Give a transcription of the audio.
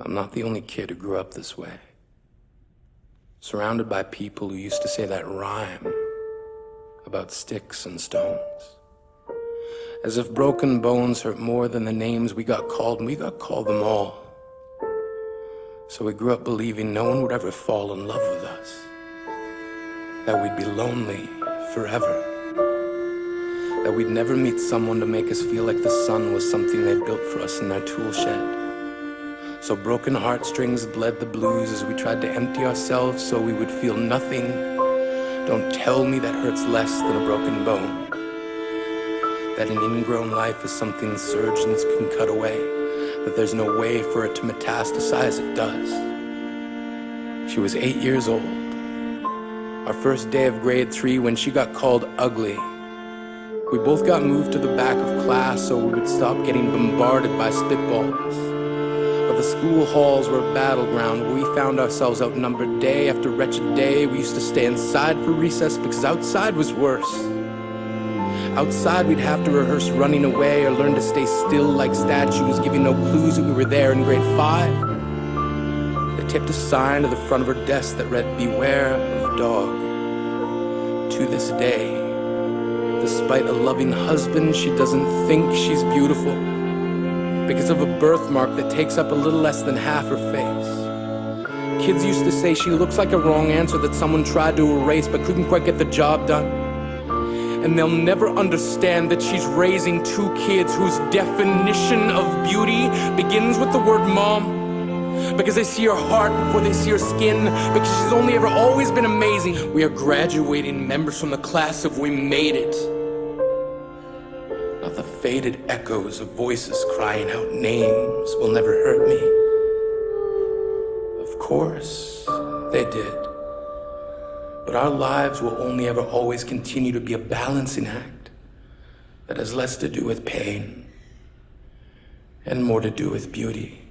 I'm not the only kid who grew up this way. Surrounded by people who used to say that rhyme about sticks and stones. As if broken bones hurt more than the names we got called, and we got called them all. So we grew up believing no one would ever fall in love with us. That we'd be lonely forever. That we'd never meet someone to make us feel like the sun was something they'd built for us in their tool shed. So broken heartstrings bled the blues as we tried to empty ourselves so we would feel nothing. Don't tell me that hurts less than a broken bone. That an ingrown life is something surgeons can cut away. That there's no way for it to metastasize, it does. She was 8 years old. Our first day of grade 3 when she got called ugly. We both got moved to the back of class so we would stop getting bombarded by spitballs. But the school halls were a battleground where we found ourselves outnumbered day after wretched day. We used to stay inside for recess because outside was worse. Outside we'd have to rehearse running away or learn to stay still like statues, giving no clues that we were there in grade 5. They taped a sign to the front of her desk that read, "Beware of dog." To this day, despite a loving husband, she doesn't think she's beautiful because of a birthmark that takes up a little less than half her face. Kids used to say she looks like a wrong answer that someone tried to erase but couldn't quite get the job done. And they'll never understand that she's raising 2 kids whose definition of beauty begins with the word mom. Because they see her heart before they see her skin. Because she's only ever always been amazing. We are graduating members from the class of We Made It. Not the faded echoes of voices crying out names will never hurt me. Of course, they did. But our lives will only ever always continue to be a balancing act that has less to do with pain and more to do with beauty.